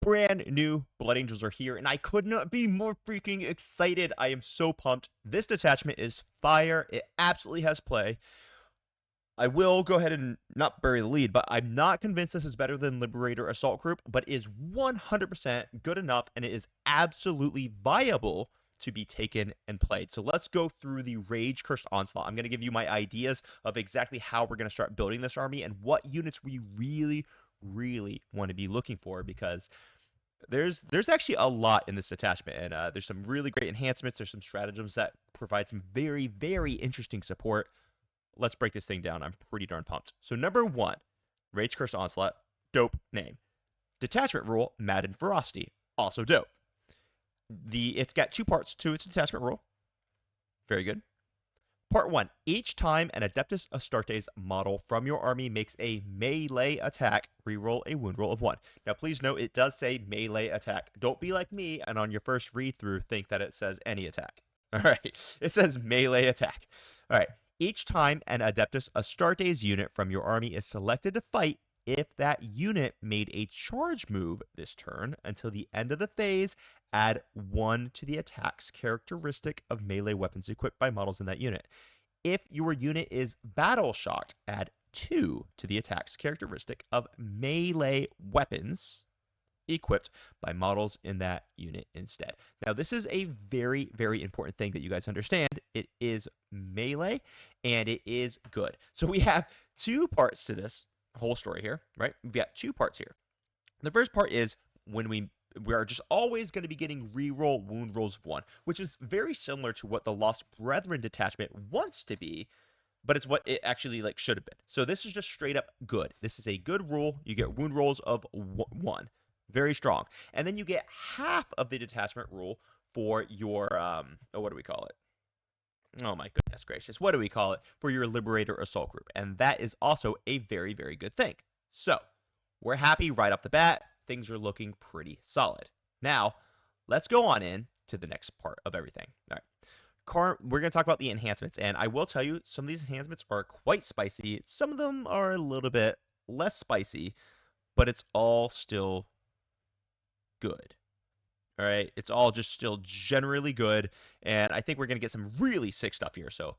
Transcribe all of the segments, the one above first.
brand new Blood Angels are here, and I could not be more freaking excited. I am so pumped. This detachment is fire. It absolutely has play. I will go ahead and not bury the lead, but I'm not convinced this is better than Liberator Assault Group, but is 100% good enough, and it is absolutely viable to be taken and played. So let's go through the Rage-Cursed Onslaught. I'm going to give you my ideas of exactly how we're going to start building this army and what units we really want to be looking for, because there's actually a lot in this detachment, and there's some really great enhancements. There's some stratagems that provide some very interesting support. Let's break this thing down. I'm pretty darn pumped. So number 1, Rage-Cursed Onslaught, dope name. Detachment rule, Madden Ferocity, also dope. It's got 2 parts to its detachment rule. Very good. Part 1, each time an Adeptus Astartes model from your army makes a melee attack, reroll a wound roll of 1. Now please note, it does say melee attack. Don't be like me and on your first read through think that it says any attack. All right, it says melee attack. All right, each time an Adeptus Astartes unit from your army is selected to fight, if that unit made a charge move this turn until the end of the phase, add 1 to the attack's characteristic of melee weapons equipped by models in that unit. If your unit is battle shocked, add 2 to the attack's characteristic of melee weapons equipped by models in that unit instead. Now, this is a very important thing that you guys understand. It is melee, and it is good. So we have 2 parts to this whole story here, right? We've got 2 parts here. The first part is when we are just always going to be getting reroll wound rolls of 1, which is very similar to what the Lost Brethren detachment wants to be, but it's what it actually should have been. So this is just straight up good. This is a good rule. You get wound rolls of 1. Very strong. And then you get half of the detachment rule for your what do we call it? Oh my goodness gracious. What do we call it? For your Liberator Assault Group. And that is also a very good thing. So, we're happy right off the bat. Things are looking pretty solid. Now, let's go on in to the next part of everything. All right. We're going to talk about the enhancements, and I will tell you, some of these enhancements are quite spicy. Some of them are a little bit less spicy, but it's all still good. All right, it's all just still generally good, and I think we're going to get some really sick stuff here. So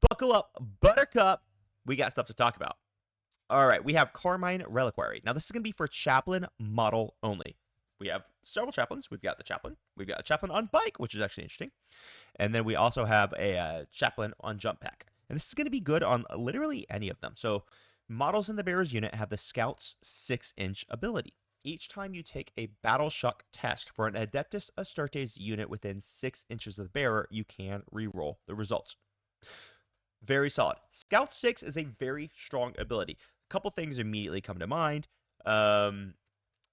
buckle up, buttercup. We got stuff to talk about. All right, we have Carmine Reliquary. Now, this is going to be for Chaplain model only. We have several Chaplains. We've got the Chaplain. We've got a Chaplain on bike, which is actually interesting. And then we also have a Chaplain on jump pack. And this is going to be good on literally any of them. So models in the Bearer's unit have the Scout's 6-inch ability. Each time you take a Battle Shock test for an Adeptus Astartes unit within 6 inches of the bearer, you can reroll the results. Very solid. Scout 6 is a very strong ability. A couple things immediately come to mind.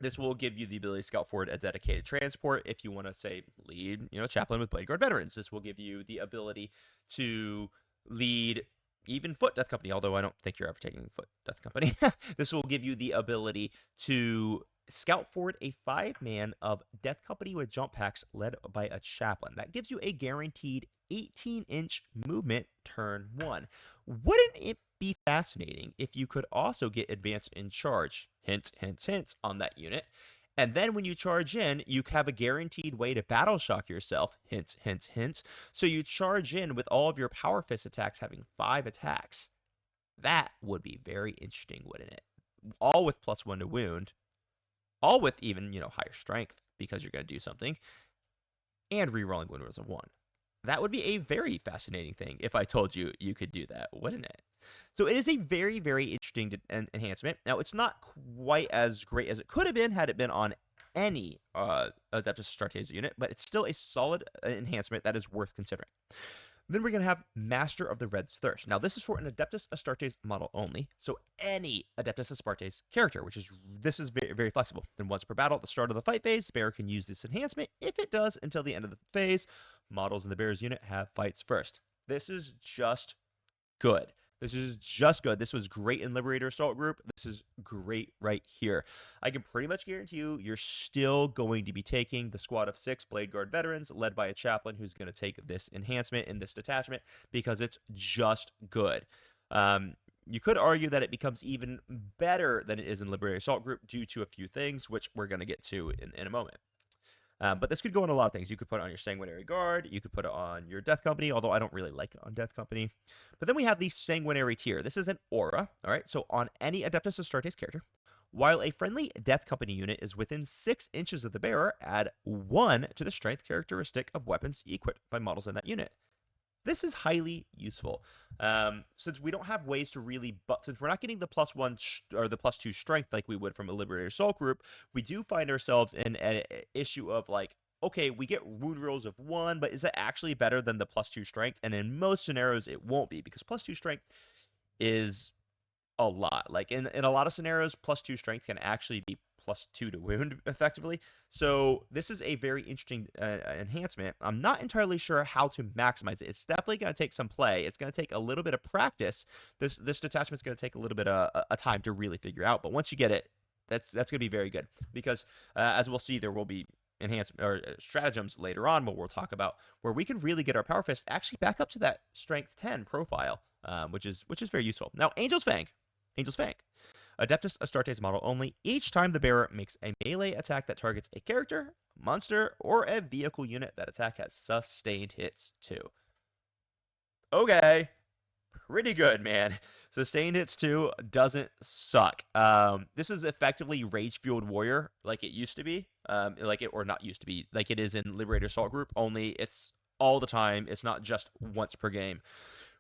This will give you the ability to scout forward a dedicated transport if you want to, say, lead, Chaplain with Blade Guard veterans. This will give you the ability to lead even Foot Death Company, although I don't think you're ever taking Foot Death Company. This will give you the ability to scout forward a 5-man of Death Company with jump packs led by a Chaplain. That gives you a guaranteed 18-inch movement turn 1. Wouldn't it be fascinating if you could also get advanced in charge, hint on that unit, and then when you charge in, you have a guaranteed way to battle shock yourself, hint. So you charge in with all of your Power Fist attacks having 5 attacks. That would be very interesting, wouldn't it? All with +1 to wound, all with even, higher strength because you're going to do something, and rerolling wound rolls of 1. That would be a very fascinating thing if I told you you could do that, wouldn't it? So it is a very interesting enhancement. Now, it's not quite as great as it could have been had it been on any Adeptus Astartes unit, but it's still a solid enhancement that is worth considering. Then we're going to have Master of the Red's Thirst. Now, this is for an Adeptus Astartes model only, so any Adeptus Astartes character, this is very flexible. Then once per battle at the start of the fight phase, the bearer can use this enhancement. If it does until the end of the phase, models in the bearer's unit have fights first. This is just good. This was great in Liberator Assault Group. This is great right here. I can pretty much guarantee you're still going to be taking the squad of 6 Blade Guard veterans led by a Chaplain who's going to take this enhancement in this detachment because it's just good. You could argue that it becomes even better than it is in Liberated Assault Group due to a few things, which we're going to get to in a moment. But this could go on a lot of things. You could put it on your Sanguinary Guard. You could put it on your Death Company, although I don't really like it on Death Company. But then we have the Sanguinary tier. This is an aura, all right? So on any Adeptus Astartes character, while a friendly Death Company unit is within 6 inches of the bearer, add 1 to the strength characteristic of weapons equipped by models in that unit. This is highly useful. Since we don't have ways to really, but since we're not getting the +1 or the +2 strength like we would from a Liberated Assault Group, we do find ourselves in an issue of like, okay, we get wound rolls of 1, but is that actually better than the +2 strength? And in most scenarios, it won't be, because +2 strength is a lot. Like in a lot of scenarios, +2 strength can actually be +2 to wound effectively. So this is a very interesting enhancement. I'm not entirely sure how to maximize it. It's definitely going to take some play. It's going to take a little bit of practice. This detachment is going to take a little bit of a time to really figure out. But once you get it, that's going to be very good, because as we'll see, there will be enhancement or stratagems later on, but we'll talk about where we can really get our power fist actually back up to that strength 10 profile, which is very useful. Now, Angel's Fang. Adeptus Astartes model only. Each time the bearer makes a melee attack that targets a character, monster, or a vehicle unit, that attack has sustained hits too. Okay. Pretty good, man. Sustained hits too doesn't suck. This is effectively Rage-Fueled Warrior, like it used to be. Or not used to be, like it is in Liberated Assault Group, only it's all the time. It's not just once per game,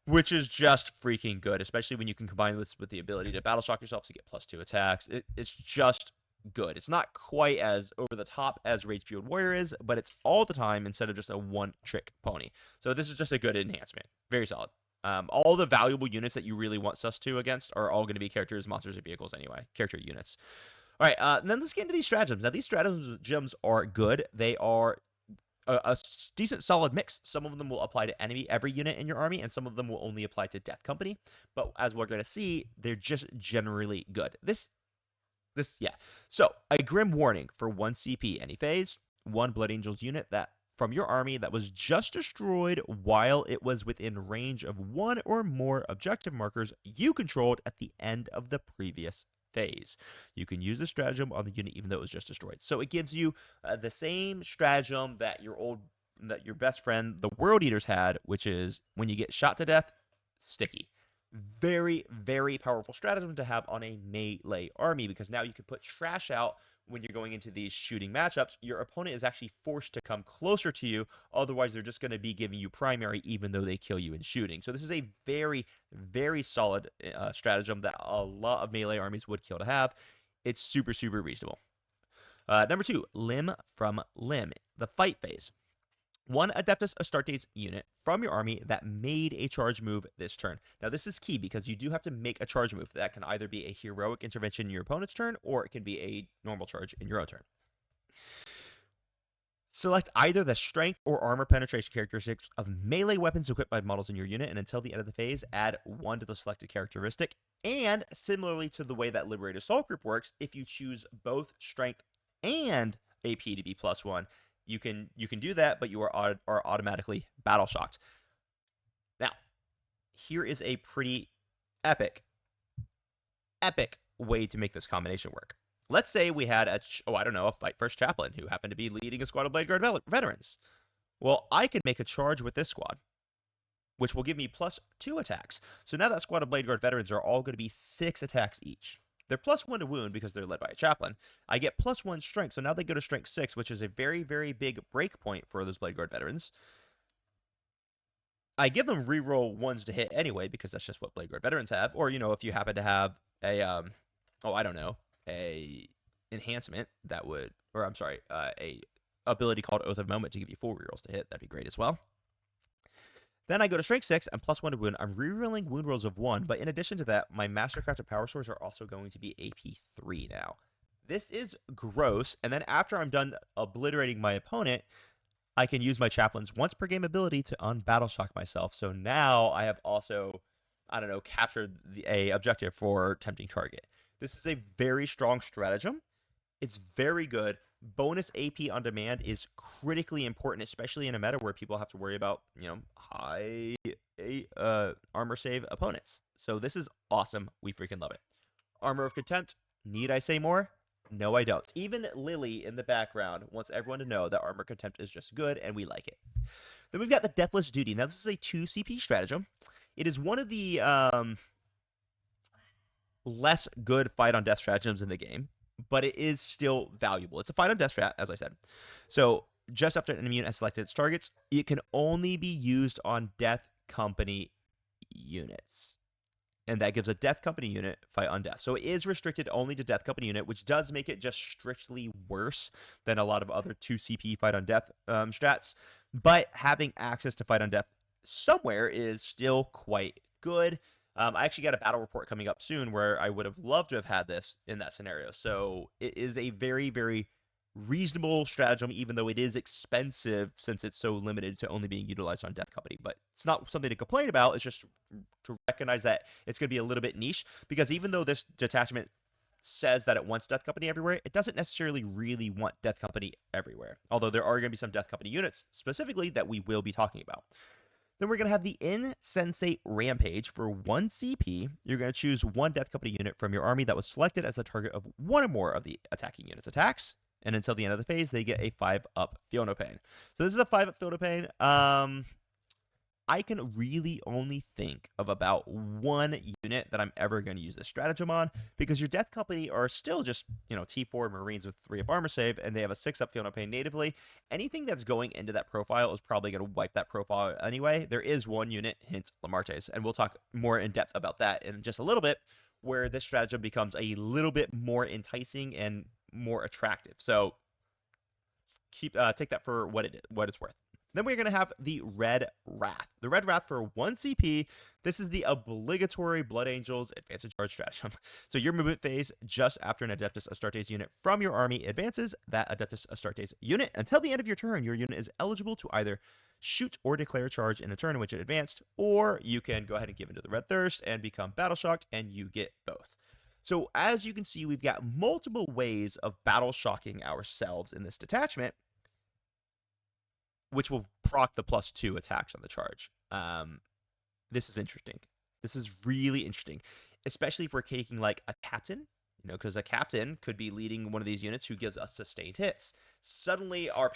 which is just freaking good, especially when you can combine this with the ability to battle shock yourself to get +2 attacks. It's just good. It's not quite as over the top as Rage-Fueled Warrior is, but it's all the time instead of just a one-trick pony. So this is just a good enhancement. Very solid. All the valuable units that you really want sus2 against are all going to be characters, monsters, and vehicles anyway. Character units. All right, and then let's get into these stratagems. Now, these stratagems are good. They are a decent solid mix. Some of them will apply to every unit in your army, and some of them will only apply to Death Company. But as we're going to see, they're just generally good. Yeah. So, a Grim Warning for 1 CP any phase, 1 Blood Angels unit that from your army that was just destroyed while it was within range of 1 or more objective markers you controlled at the end of the previous phase. You can use the stratagem on the unit even though it was just destroyed. So it gives you the same stratagem that your best friend, the World Eaters, had, which is when you get shot to death, sticky. Very, very powerful stratagem to have on a melee army, because now you can put trash out when you're going into these shooting matchups. Your opponent is actually forced to come closer to you, otherwise they're just going to be giving you primary even though they kill you in shooting. So this is a very, very solid stratagem that a lot of melee armies would kill to have. It's super, super reasonable. Number 2, Limb from Limb, the fight phase. 1 Adeptus Astartes unit from your army that made a charge move this turn. Now, this is key because you do have to make a charge move. That can either be a heroic intervention in your opponent's turn, or it can be a normal charge in your own turn. Select either the strength or armor penetration characteristics of melee weapons equipped by models in your unit, and until the end of the phase, add 1 to the selected characteristic. And similarly to the way that Liberated Assault Group works, if you choose both strength and AP to be +1, you can do that, but you are automatically battle shocked. Now, here is a pretty epic way to make this combination work. Let's say we had a Fight First Chaplain who happened to be leading a squad of Blade Guard veterans. Well, I could make a charge with this squad, which will give me +2 attacks. So now that squad of Blade Guard veterans are all going to be 6 attacks each. They're +1 to wound because they're led by a chaplain. I get +1 strength, so now they go to strength 6, which is a very, very big break point for those Blade Guard veterans. I give them reroll 1s to hit anyway, because that's just what Blade Guard veterans have. Or, if you happen to have a, a enhancement that would, a ability called Oath of Moment to give you 4 rerolls to hit, that'd be great as well. Then I go to strength 6 and +1 to wound. I'm rerolling wound rolls of 1, but in addition to that, my Mastercrafted Power Swords are also going to be AP 3 now. This is gross, and then after I'm done obliterating my opponent, I can use my Chaplain's once per game ability to unbattle shock myself. So now I have also, captured a objective for Tempting Target. This is a very strong stratagem. It's very good. Bonus AP on demand is critically important, especially in a meta where people have to worry about, high armor save opponents. So this is awesome. We freaking love it. Armor of Contempt. Need I say more? No, I don't. Even Lily in the background wants everyone to know that Armor of Contempt is just good, and we like it. Then we've got the Deathless Duty. Now, this is a 2 CP stratagem. It is one of the less good fight on death stratagems in the game, but it is still valuable. It's a fight on death strat, as I said. So, just after an enemy unit has selected its targets, it can only be used on Death Company units. And that gives a Death Company unit fight on death. So it is restricted only to Death Company unit, which does make it just strictly worse than a lot of other 2 CP fight on death strats. But having access to fight on death somewhere is still quite good. I actually got a battle report coming up soon where I would have loved to have had this in that scenario. So it is a very, very reasonable stratagem, even though it is expensive since it's so limited to only being utilized on Death Company. But it's not something to complain about. It's just to recognize that it's going to be a little bit niche, because even though this detachment says that it wants Death Company everywhere, it doesn't necessarily really want Death Company everywhere. Although there are going to be some Death Company units specifically that we will be talking about. Then we're going to have the Insensate Rampage. For 1 CP, you're going to choose 1 Death Company unit from your army that was selected as the target of 1 or more of the attacking unit's attacks. And until the end of the phase, they get a 5-up Feel No Pain. So this is a 5-up Feel No Pain. I can really only think of about 1 unit that I'm ever going to use this stratagem on, because your Death Company are still just, T4 Marines with 3-up armor save, and they have a 6-up Feel No Pain natively. Anything that's going into that profile is probably going to wipe that profile anyway. There is 1 unit, hint Lamartes, and we'll talk more in depth about that in just a little bit, where this stratagem becomes a little bit more enticing and more attractive. So take that for what it's worth. Then we're going to have the Red Wrath. The Red Wrath for 1 CP. This is the obligatory Blood Angels Advance and Charge stratagem. So your movement phase, just after an Adeptus Astartes unit from your army advances, that Adeptus Astartes unit, until the end of your turn, your unit is eligible to either shoot or declare a charge in a turn in which it advanced, or you can go ahead and give into the Red Thirst and become Battle Shocked, and you get both. So as you can see, we've got multiple ways of Battle Shocking ourselves in this detachment, which will proc the +2 attacks on the charge. This is interesting. This is really interesting, especially if we're taking like a captain, because a captain could be leading one of these units who gives us sustained hits. Suddenly, our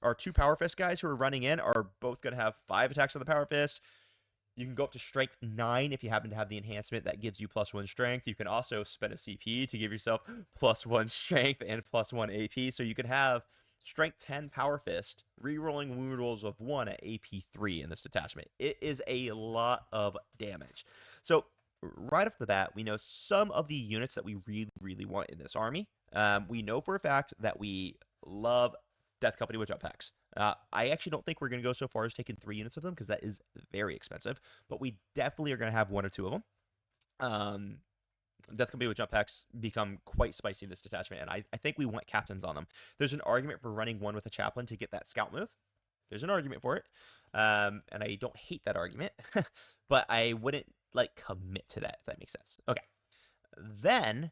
our 2 Power Fist guys who are running in are both going to have 5 attacks on the Power Fist. You can go up to Strength 9 if you happen to have the enhancement that gives you +1 strength. You can also spend a CP to give yourself +1 strength and +1 AP. So you can have Strength 10 Power Fist, rerolling wound rolls of 1 at AP 3 in this detachment. It is a lot of damage. So right off the bat, we know some of the units that we really, really want in this army. We know for a fact that we love Death Company with jump packs. I actually don't think we're going to go so far as taking 3 units of them, because that is very expensive. But we definitely are going to have 1 or 2 of them. Death Company with jump packs become quite spicy in this detachment, and I think we want captains on them. There's an argument for running 1 with a chaplain to get that scout move. There's an argument for it, and I don't hate that argument, but I wouldn't commit to that, if that makes sense. Okay, then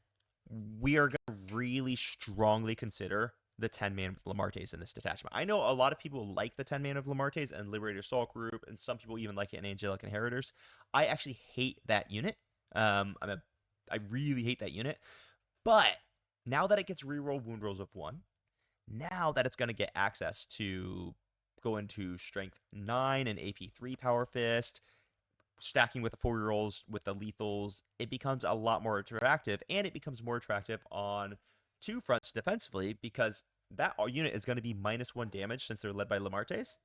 we are going to really strongly consider the 10-man with Lamartes in this detachment. I know a lot of people like the 10-man of Lamartes and Liberator Soul Group, and some people even like it in Angelic Inheritors. I actually hate that unit. I really hate that unit. But now that it gets reroll wound rolls of 1, now that it's going to get access to go into Strength 9 and AP 3 Power Fist, stacking with the 4 rerolls with the lethals, it becomes a lot more attractive, and it becomes more attractive on 2 fronts defensively, because that unit is going to be -1 damage since they're led by Lamartes.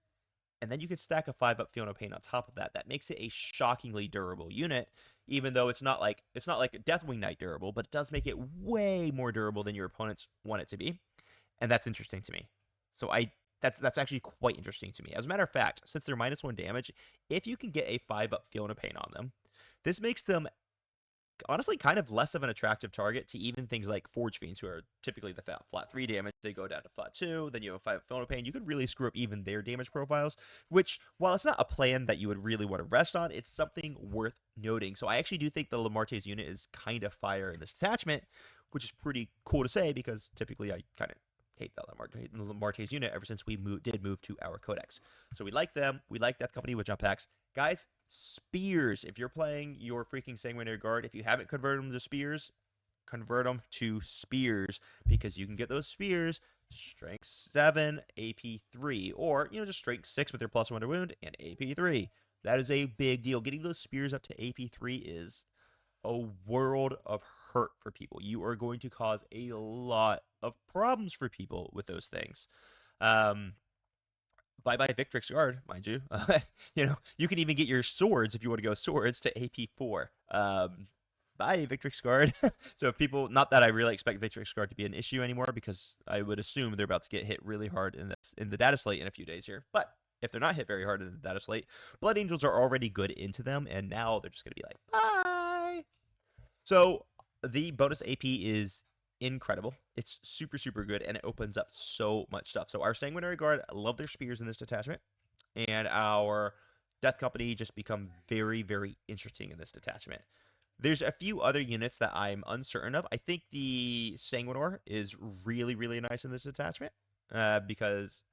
And then you can stack a 5-up Feel No Pain on top of that. That makes it a shockingly durable unit, even though it's not like Deathwing Knight durable, but it does make it way more durable than your opponents want it to be. And that's interesting to me. So that's actually quite interesting to me. As a matter of fact, since they're -1 damage, if you can get a 5-up Feel No Pain on them, this makes them honestly kind of less of an attractive target to even things like Forge Fiends, who are typically the flat 3 damage. They go down to flat 2, then you have a 5 Feel No Pain. You could really screw up even their damage profiles, which, while it's not a plan that you would really want to rest on, it's something worth noting. So I actually do think the Lamartes unit is kind of fire in this attachment, which is pretty cool to say, because typically I kind of hate that Martes unit ever since we did move to our codex. So we like them. We like Death Company with jump packs. Guys, spears. If you're playing your freaking Sanguinary Guard, if you haven't converted them to spears, convert them to spears, because you can get those spears strength 7, AP 3, or just strength 6 with your +1 to wound and AP 3. That is a big deal. Getting those spears up to AP 3 is a world of hurt for people. You are going to cause a lot of problems for people with those things. Bye-bye Victrix Guard, mind you. You can even get your swords, if you want to go swords, to AP 4. Bye Victrix Guard. So if people, not that I really expect Victrix Guard to be an issue anymore, because I would assume they're about to get hit really hard in the data slate in a few days here. But if they're not hit very hard in the data slate, Blood Angels are already good into them, and now they're just going to be like, bye! So the bonus AP is incredible. It's super, super good, and it opens up so much stuff. So our Sanguinary Guard, I love their spears in this detachment, and our Death Company just become very, very interesting in this detachment. There's a few other units that I'm uncertain of. I think the Sanguinor is really, really nice in this detachment, because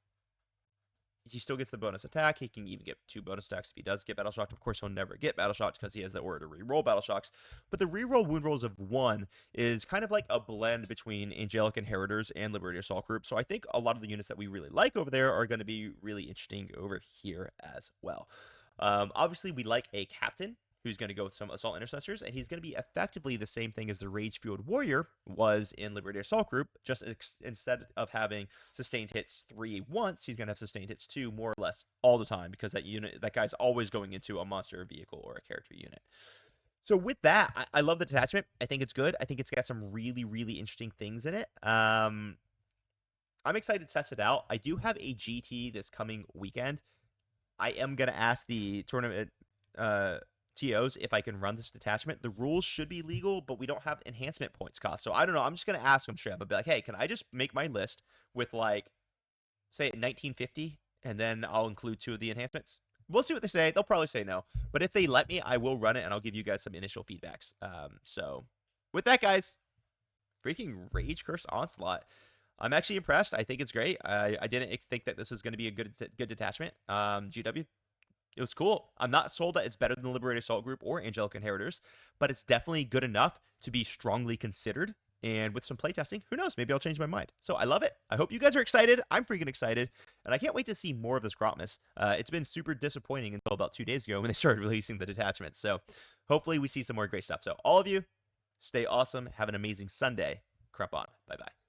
he still gets the bonus attack. He can even get 2 bonus attacks if he does get Battle Shocked. Of course, he'll never get Battle Shocked because he has that order to reroll Battle Shocks. But the reroll wound rolls of 1 is kind of like a blend between Angelic Inheritors and Liberator Assault Group. So I think a lot of the units that we really like over there are going to be really interesting over here as well. Obviously, we like a captain who's going to go with some Assault Intercessors, and he's going to be effectively the same thing as the Rage-Fueled Warrior was in Liberator Assault Group, just instead of having sustained hits 3 once, he's going to have sustained hits 2 more or less all the time, because that guy's always going into a monster, vehicle, or a character unit. So with that, I love the detachment. I think it's good. I think it's got some really, really interesting things in it. I'm excited to test it out. I do have a GT this coming weekend. I am going to ask the tournament TOs if I can run this detachment. The rules should be legal, but we don't have enhancement points cost. So I don't know. I'm just going to ask them straight up. I'll be like, hey, can I just make my list with, like, say 1950, and then I'll include 2 of the enhancements? We'll see what they say. They'll probably say no. But if they let me, I will run it, and I'll give you guys some initial feedbacks. So with that, guys, freaking Rage-Cursed Onslaught. I'm actually impressed. I think it's great. I didn't think that this was going to be a good detachment. GW, it was cool. I'm not sold that it's better than the Liberator Assault Group or Angelic Inheritors, but it's definitely good enough to be strongly considered. And with some playtesting, who knows? Maybe I'll change my mind. So I love it. I hope you guys are excited. I'm freaking excited. And I can't wait to see more of this Grotmas. It's been super disappointing until about 2 days ago when they started releasing the detachments. So hopefully we see some more great stuff. So all of you, stay awesome. Have an amazing Sunday. Crump on. Bye-bye.